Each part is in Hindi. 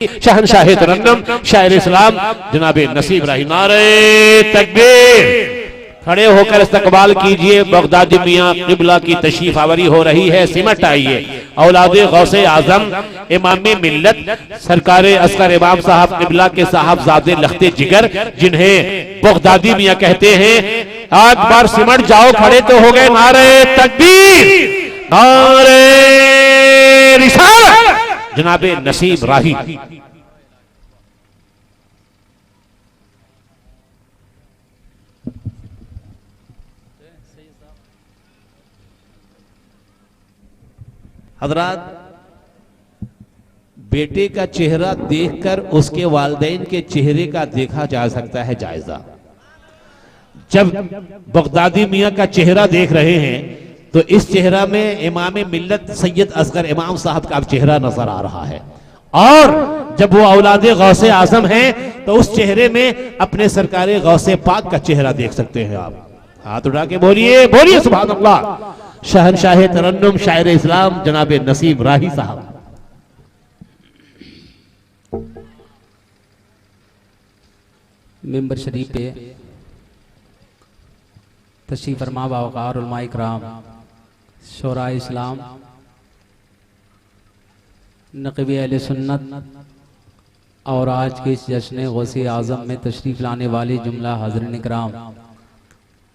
शहनशाह तरन्नुम शायर इस्लाम जनाब नसीब राही। नारे तकबीर। खड़े होकर इस्तकबाल कीजिए। बगदादी मियाँ किबला की तशरीफ आवरी हो रही है। सिमट आइए। औलादे गौसे आजम इमाम मिल्लत सरकारे अस्कर इमाम साहब किबला के साहबजादे लख्ते जिगर जिन्हें बगदादी मियाँ कहते हैं, एक बार सिमट जाओ। खड़े तो हो गए। नारे तकबीर, नारे रिसालत जनाब नसीब राही। हजरात, बेटे का चेहरा देखकर उसके वालिदैन के चेहरे का देखा जा सकता है जायजा। जब बगदादी मियाँ का चेहरा देख रहे हैं तो इस चेहरा में इमाम मिल्लत सैयद असगर इमाम साहब का चेहरा नजर आ रहा है, और जब वो औलादे गौसे आजम हैं तो उस चेहरे में अपने सरकारे गौसे पाक का चेहरा देख सकते हैं आप। हाथ उठा के बोलिए, बोलिए सुभान अल्लाह। शहनशाह तरन्नुम शायर इस्लाम जनाब नसीब राही साहब। मेंबर शरीफ पे तशरीफ फरमा बावकार उलमा इकराम, शोरा इस्लाम, नक़ीब अहले सुन्नत और आज के इस जश्न गौसे आज़म में तशरीफ़ लाने वाले जुमला हाज़रीन इकराम,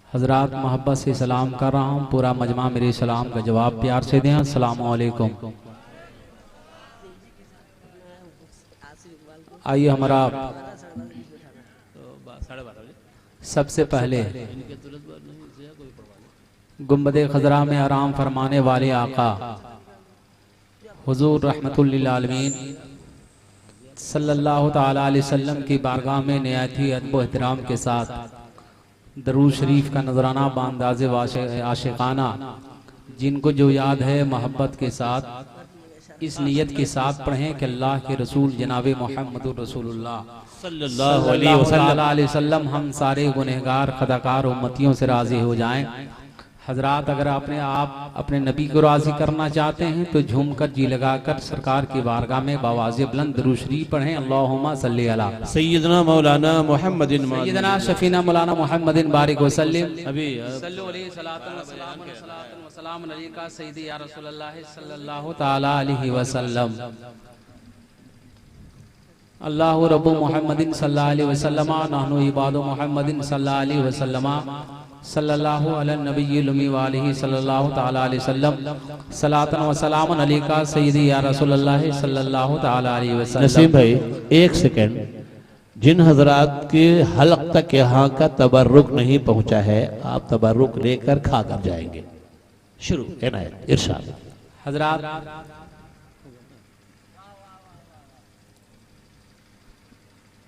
हज़रात मोहब्बत से सलाम कर रहा हूँ। पूरा मजमा मेरे सलाम का जवाब प्यार से दें। अस्सलामु अलैकुम। आइए हमारा सबसे पहले गुंबदे खजरा में आराम फरमाने वाले आका हुजूर रहमतुल लिल आलमीन सल्लल्लाहु ताला अलैहि वसल्लम की बारगाह में निहायत ही अदब व एहतराम के साथ दरूद शरीफ का नजराना बांदाज़े आशिकाना, जिनको जो याद है मोहब्बत के साथ इस नियत के साथ पढ़ें कि अल्लाह के रसूल जनाब मोहम्मद रसूलुल्लाह सल्लल्लाहु अलैहि वसल्लम हम सारे गुनहगार खताकार उम्मतियों से राजी हो जाएं। हजरात, अगर आपने आप अपने नबी को राजी करना चाहते हैं तो झूमकर जी लगाकर सरकार की बारगाह में बावाज़े बुलंद दरूद शरीफ पढ़ें। अल्लाहुम्मा सल्ली अला सय्यदना मौलाना मुहम्मदिन सय्यदना शफीना मौलाना मुहम्मदिन बारिक वसल्लम सल्लु अलैहि सलातन व सलाम अलैका सय्यदी या रसूलल्लाह सल्लल्लाहु ताला अलैहि वसल्लम। अल्लाहु रब्बु मुहम्मदिन सल्लल्लाहु अलैहि वसल्लम नहनु इबादु मुहम्मदिन सल्लल्लाहु अलैहि वसल्लम सल्लल्लाहु अला नबिय्यिल उम्मी व आलिहि सल्लल्लाहु ताला अलैहि वसल्लम सलातन व सलामन अलैका सय्यदी या रसूलल्लाह सल्लल्लाहु ताला अलैहि वसल्लम। नसीम भाई एक सेकंड, जिन हजरात के हल्क तक यहाँ का तबर्रुक नहीं पहुंचा है, आप तबर्रुक लेकर खा कर जाएंगे। शुरू इनायत इरशाद। हजरात,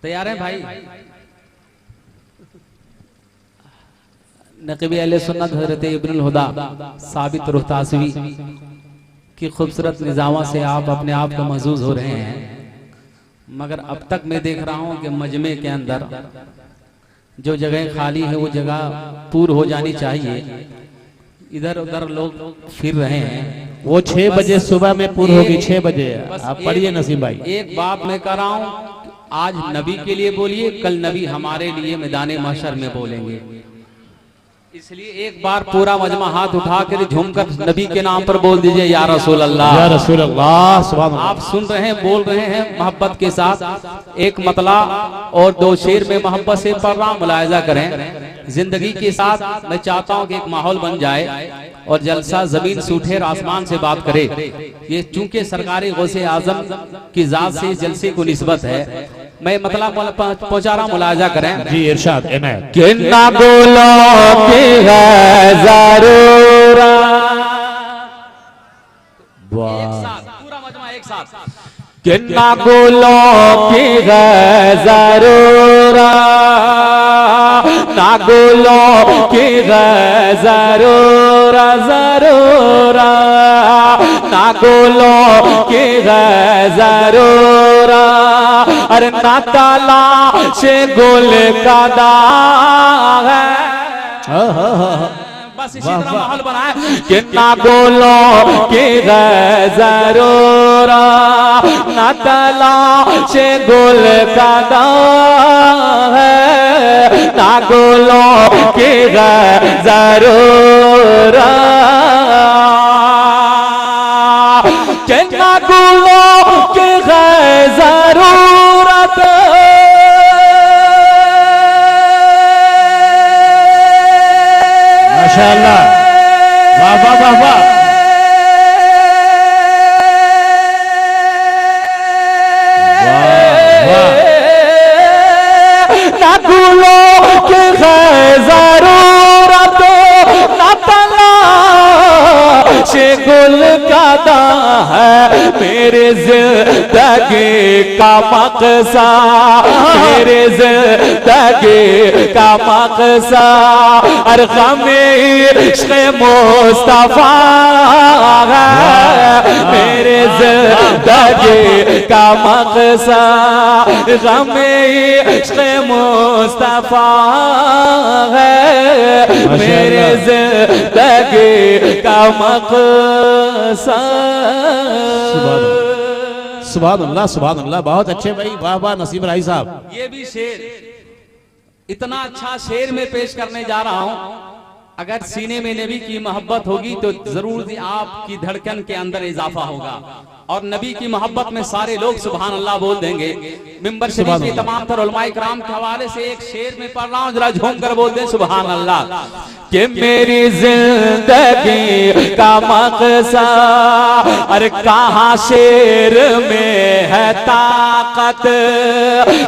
तैयार हैं भाई? नक़ीब अहले सुन्नत हज़रत इब्नुल हुदा साबित रुहतासवी की खूबसूरत निज़ामा से आप अपने आप को महसूस हो रहे हैं, मगर अब तक मैं देख रहा हूं कि मजमे के अंदर जो जगह खाली है वो जगह पूर्ण हो जानी चाहिए। इधर उधर लोग फिर रहे हैं। वो 6 बजे सुबह में पूर्ण होगी। 6 बजे आप पढ़िए नसीम भाई। एक बात मैं कर रहा हूं, आज नबी के लिए बोलिए, कल नबी हमारे लिए मैदान महशर में बोलेंगे। इसलिए एक बार पूरा मजमा हाथ उठाकर झूमकर नबी के नाम पर बोल दीजिए, या रसूल अल्लाह, या रसूल अल्लाह। सुभान अल्लाह। आप सुन रहे हैं, बोल रहे हैं मोहब्बत के साथ। एक मतला और 2 शेर में मोहब्बत से पढ़ रहा, मुलायजा करें। जिंदगी के साथ मैं चाहता हूं कि एक माहौल बन जाए और जलसा जमीन से उठे और आसमान से बात करे। ये चूंकि सरकारी गौसे आजम की जात से जलसे को निस्बत है, मैं मतलब पहुंचा रहा, मुलाजा करें। जी इरशाद इनायत। किन्ना बोलो कि है ज़रूरा, पूरा मजमा एक साथ। किन्ना बोलो कि है ज़रूरा, ना बोलो कि है ज़रूरा ज़रूरा, ना बोलो कि है ज़रूरा। अरे ना ताला से गोल का दाग है, बस इसी तरह माहौल बनाए कि ना गोलों की जरूर ना तलाश गुल का दाम है, ना गोलों की जरूर कि ना गोलों की जरूरत माशाअल्लाह, वाह वाह वाह वाह। ना गुलों की जरूरत ना तलाश गुल का दाम है, मेरे जिंदगी का मकसद, मेरे जिंदगी का मकसद और गमे इश्क़ मुस्तफा है, मेरे जिंदगी का मकसद गमे इश्क़ मुस्तफा है, मेरे जिंदगी का मकसद। सुभान अल्लाह सुभान अल्लाह, बहुत अच्छे भाई, वाह वाह नसीम राही साहब। ये भी शेर इतना अच्छा शेर में पेश करने जा रहा हूं, अगर सीने में नबी की मोहब्बत होगी तो जरूर आपकी धड़कन के अंदर इजाफा होगा और नबी की मोहब्बत में सारे लोग सुभान अल्लाह बोल देंगे। मिंबर शरीफ के तमाम तर उलमाए किराम के हवाले से एक शेर में पढ़ रहा हूं, जरा झूम कर बोल दे सुभान अल्लाह। कि मेरी जिंदगी का मकसद और कहाँ शेर में है ताकत,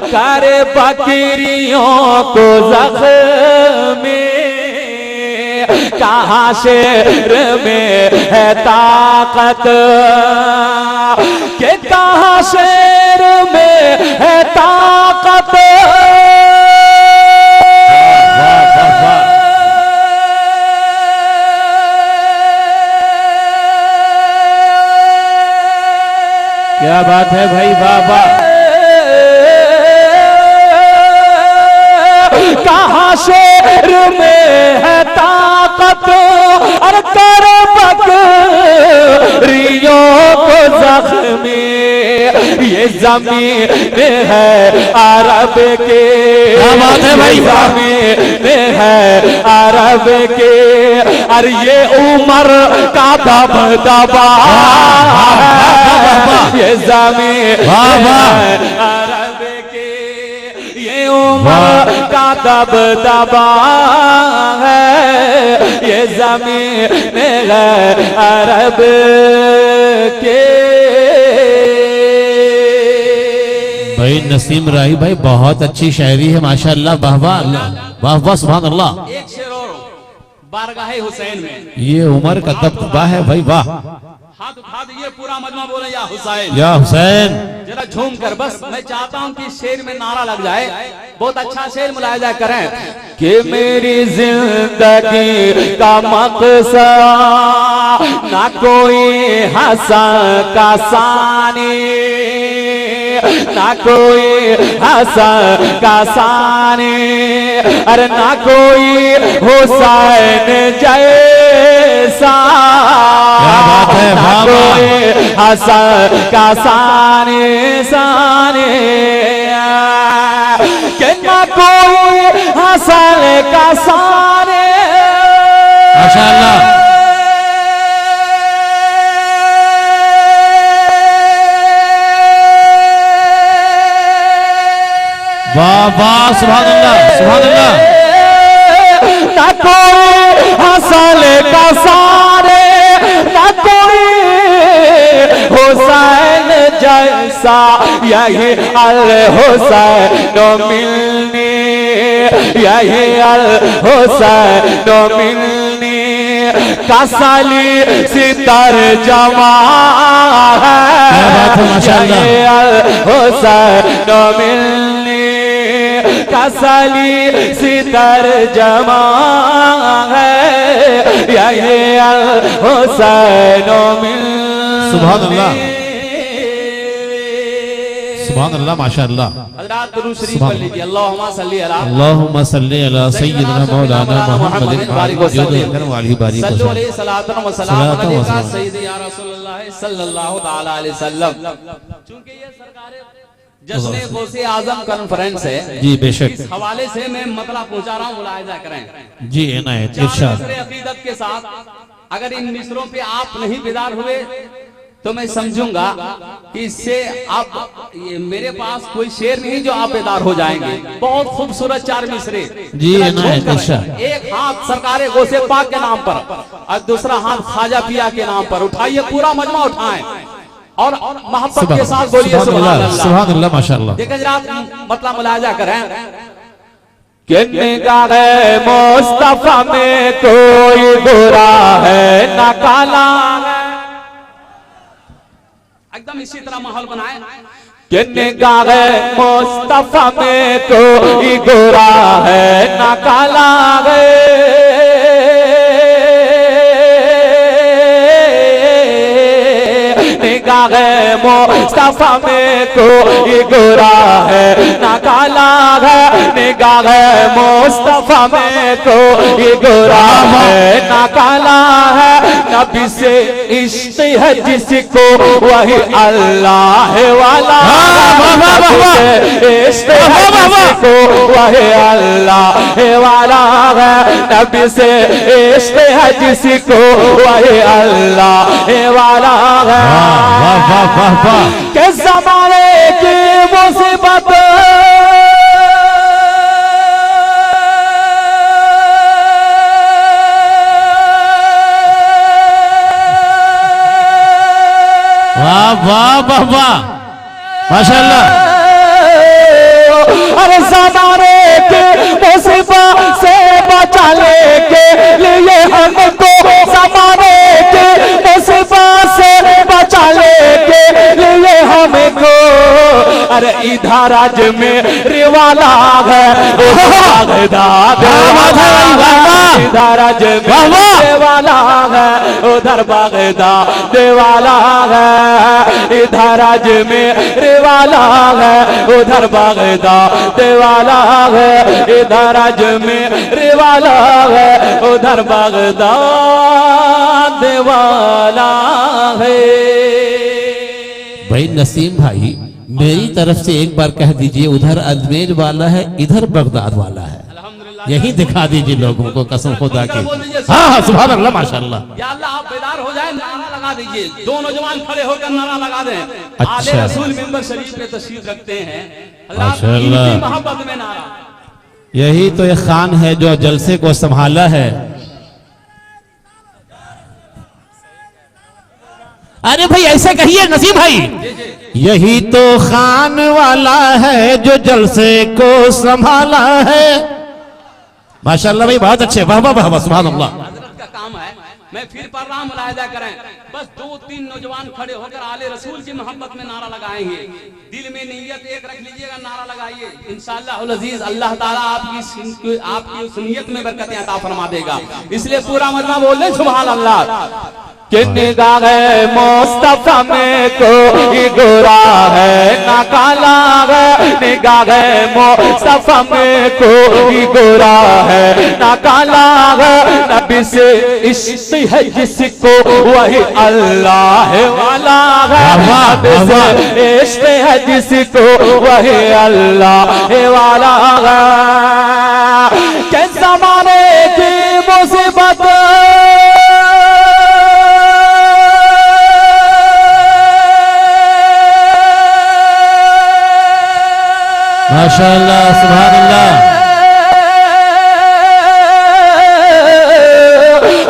करे बकरियों को जख्म, कहाँ शेर में है ताकत, के कहाँ शेर में है ताकत। क्या बात है भाई, वाह वाह। कहाँ शेर में है ताकत और कर बकरियों को जख्मी, ये जमीन है अरब के, क्या बात है भाई, जमीन है अरब के और ये उमर का दबदबा, ये जमीन है अरब के, ये उमर का दबदबा है, ये जमीन है अरब के। भाई नसीम राही भाई, बहुत अच्छी शायरी है माशाअल्लाह, वाह वाह वाह वाह सुभान अल्लाह। एक शेर और बारगाहे हुसैन में, ये उमर का दबदबा है भाई, वाह। हाथ उठा दीजिए, पूरा मजमा बोले या हुसैन, या हुसैन। जरा झूम कर, बस मैं चाहता हूं कि शेर में नारा लग जाए, बहुत अच्छा शेर मुलाहिजा करें कि मेरी जिंदगी का मकसद ना कोई हसन का सानी, ना कोई हसन का सानी, अरे ना कोई हुसैन जैसा, क्या बात है, ना वाह वाह। कोई हसन का सानी सानी, कि ना कोई हसन का सानी। माशाअल्लाह, वाह वाह सुभान अल्लाह सुभान अल्लाह। ना कोई हसन का सारे, ना कोई हुसैन जैसा, यही अल हुसैन मिलनी, यही अल हुसैन मिलनी कसली सितर जमा है, यही अल हुसैन मिलनी कसली सितर जमा है, यही अल हुसैन मिलनी। सुभान अल्लाह सुभान अल्लाह माशाअल्लाह। हज़रात दुरूद शरीफ पढ़ लीजिए। अल्लाहुम्मा सल्ली अला अल्लाहुम्मा सल्ली अला सय्यिदिना मौलाना मुहम्मदिन बारिक वसल्लम वाली बारिक सल्लु अलैहि सलातन व सलाम सलातन व अलैका सलाम। सय्यदी या रसूलुल्लाह सल्लल्लाहु ताला अलैहि वसल्लम। चूंकि ये सरकार जश्न गौसे आजम कॉन्फ्रेंस है जी बेशक इस हवाले से मैं मतलब पहुंचा रहा हूँ, मुलाहिजा करें। जी इनायत चार इरशाद। मिसरे अकीदत के साथ अगर इन मिसरों पे आप नहीं बेदार हुए तो मैं समझूंगा कि इससे आप ये मेरे पास कोई शेर नहीं जो आप बेदार हो जाएंगे। बहुत खूबसूरत चार मिसरे जी जरा इनायत झूम कर। इरशाद। एक हाथ सरकारे गौसे पाक के नाम पर और दूसरा हाथ ख्वाजा पिया के नाम पर उठाइए, पूरा मजमा उठाएं और मोहब्बत के साथ बोलिए सुभान अल्लाह। सुभान अल्लाह माशाअल्लाह। देखिए जरा मतलब मुलाहिजा करें कि निगाहे मुस्तफा में कोई बुरा है ना काला है। एकदम इसी तरह माहौल बनाए कि निगाहे मुस्तफा में कोई बुरा है ना काला है। निगाहे मुस्तफा में कोई बुरा है ना काला है। निगाहे मुस्तफा में कोई बुरा है ना काला है। नबी से इश्क है जिसको वही अल्लाह वाला है। इश्क है जिसको वही अल्लाह वाला है। नबी से इश्क है जिसको वही अल्लाह वाला है। वाह वाह वाह वाह। के ज़माने की मुसीबत वाह वाह वाह वाह माशाअल्लाह। अरे ज़माने की मुसीबत से बचाने के लिए हमको ज़माने की मुसीबत से बचाने के लिए हमको अरे इधर आज मेरे वाला है बागदाद इधर आज मेरे वाला है उधर बागदाद वाला है। इधर आज मेरे वाला है उधर बागदाद वाला है। इधर आज मेरे वाला है उधर बागदाद वाला है। भाई नसीम भाई मेरी तरफ से एक बार कह दीजिए उधर अजमेर वाला है इधर बगदाद वाला है। यही दिखा दीजिए लोगों को कसम खुदा की। हाँ हाँ सुभान अल्लाह माशाअल्लाह। या अल्लाह आप बेदार हो जाए, नारा लगा दीजिए। दो नौजवान खड़े होकर नारा लगा दें। अच्छा। आले रसूल मिंबर शरीफ पे तशरीफ रखते हैं। माशाअल्लाह। इनकी मोहब्बत में नारा। यही तो एक खान है जो जलसे को संभाला है। अरे भाई ऐसे कहिए नसीम भाई। यही तो खान वाला है जो जलसे को संभाला है। माशाअल्लाह भाई बहुत अच्छे। वाह वाह वाह सुभान अल्लाह। हजरत का काम है। मैं फिर पढ़ रहा हूं, मुलाहिजा करें। बस दो तीन नौजवान खड़े होकर आले रसूल की मोहब्बत में नारा लगाएंगे। दिल में नीयत एक रख लीजिएगा, नारा लगाइए। इंशाअल्लाह अज़ीज अल्लाह ताला आपकी उस नीयत में बरकतें अता फरमा देगा। इसलिए पूरा मजमा बोल ले सुभान अल्लाह। कि निगाहे मुस्तफा में कोई गोरा है ना काला है। निगाहे मुस्तफा में कोई गोरा है ना काला है। नबी से इश्क है जिसको वही अल्लाह वाला है। नबी से इश्क है जिसको वही अल्लाह वाला है। के ज़माने की मुसीबत माशाअल्लाह सुभान अल्लाह।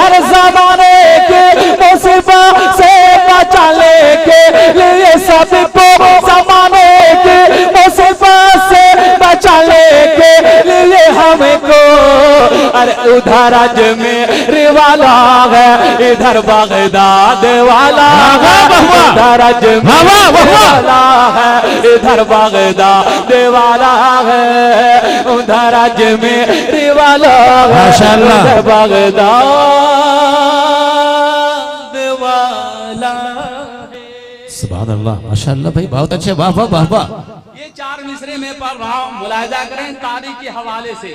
अरे ज़माने के मुसीबत से बचाने के लिए सबको ज़माने के मुसीबत से बचाने के लिए हमको अरे उधर अजमेर वाला है इधर बागदाद वाला है। उधर अजमेर वाला है इधर बागदाद वाला है। उधर अजमेर वाला है माशाअल्लाह। इधर बागदाद वाला है। सुभान सुभान अल्लाह, माशाअल्लाह भाई, बहुत अच्छे, वाह वाह वाह वाह। ये 4 मिसरे में पढ़ रहा हूं, मुलाहिजा करें तारीख के हवाले से।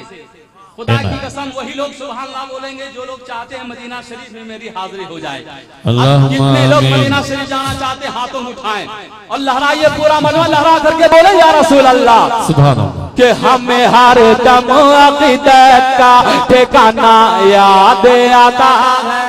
खुदा की कसम वही लोग सुभान अल्लाह बोलेंगे जो लोग चाहते हैं मदीना शरीफ में मेरी हाजिरी हो जाए। अल्लाहुम्मा जितने लोग आमीन। मदीना शरीफ जाना चाहते हैं हाथों में उठाएं और लहराइए, पूरा मजमा लहरा करके बोले या रसूल अल्लाह सुभान अल्लाह। कि हमें हर दम अक़ीदत का ठिकाना याद आता है।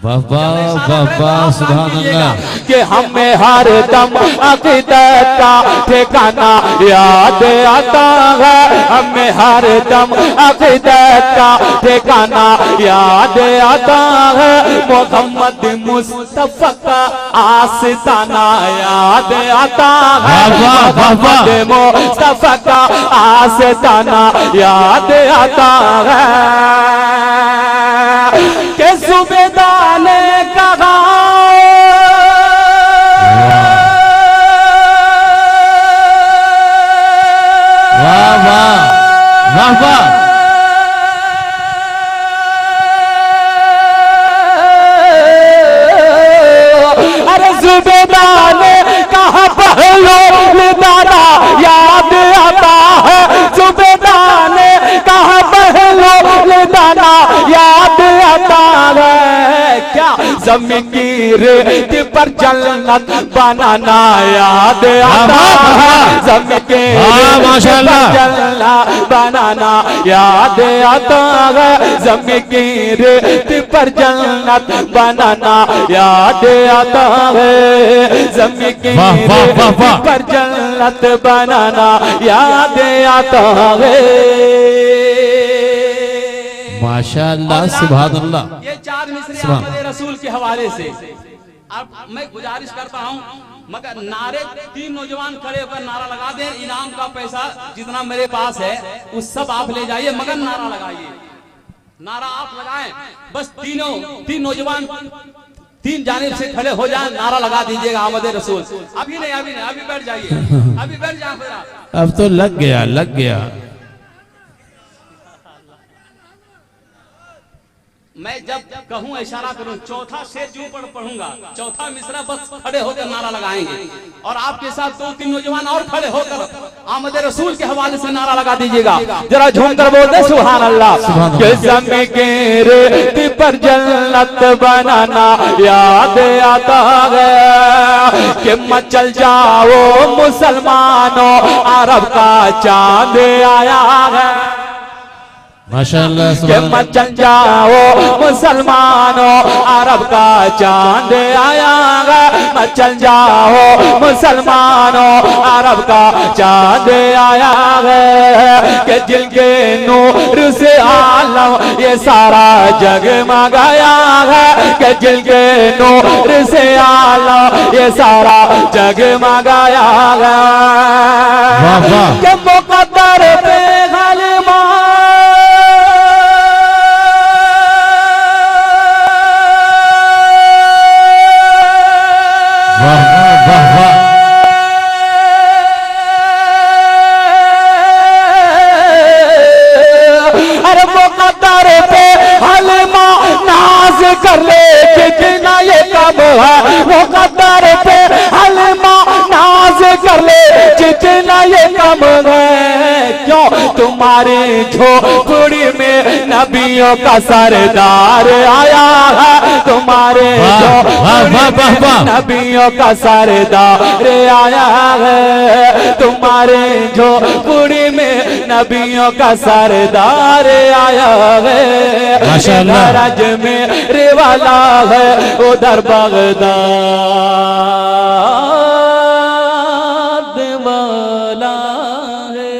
वाह वाह वाह वाह, सुभान अल्लाह। कि हमें हर दम अक़ीदत का ठिकाना याद आता है, हमें हर दम अक़ीदत का ठिकाना याद आता है। मोहम्मद मुस्तफा का आस्ताना याद आता है, मोहम्मद मुस्तफा का आस्ताना याद आता है। के सूबेदार ने कहा वाह वाह वाह वाह। अरे सूबेदार ने कहा पहलो दादा याद आता है, सूबेदार ने कहा पहलो दादा याद आता है। क्या ज़मीन की रेत पर जन्नत बनाना याद आता है, ज़मीन की रेत पर जन्नत बनाना याद आता है, ज़मीन की रेत पर जन्नत बनाना याद आता है, ज़मीन की रेत पर जन्नत बनाना याद आता है। माशाअल्लाह, सुभान अल्लाह। ये 4 मिसरे अहमद रसूल के हवाले से। अब मैं गुजारिश करता हूं, मगर नारे 3 नौजवान खड़े होकर नारा लगा दें, इनाम का पैसा जितना मेरे पास है उस सब आप ले जाइए, मगर नारा लगाइए, नारा आप लगाएं। बस 3 नौजवान 3 जानिब से खड़े हो जाएं, नारा लगा दीजिएगा अहमद रसूल। अभी नहीं, अभी बैठ जाइए, अभी बैठ जाए। अब तो लग गया, लग गया। मैं जब कहूं इशारा करूं, चौथा शेर जो पढ़ूंगा, चौथा मिसरा बस खड़े होकर नारा लगाएंगे और आपके साथ 2-3 नौजवान और खड़े होकर अहमद रसूल के हवाले से नारा लगा दीजिएगा। जरा झूम कर बोल दे सुभान अल्लाह। कि ज़मीन की रेत पर जन्नत बनाना याद आता है, कि मचल जाओ मुसलमानों अरब का चांद आया है। माशाअल्लाह, कि मचल जाओ मुसलमानों अरब का चांद आया है, मचल जाओ मुसलमानों अरब का चांद आया है। कि जिनके नूर से आलम ये सारा जगमगाया है, कि जिनके नूर से आलम ये सारा जगमगाया है। कि मुक़द्दर पे गलबा कर ले जितना ये कब है, वो कदर पे हलमा नाज कर ले जितना ये कब है। क्यों तुम्हारी झोपड़ी में नबियों का सरदार आया है, तुम्हारे झोपड़ी में नबियों का सरदार आया है, तुम्हारे झोपड़ी में नबियों का सरदार आया है। माशाअल्लाह, में रे वाला है उधर बगदाद वाला है।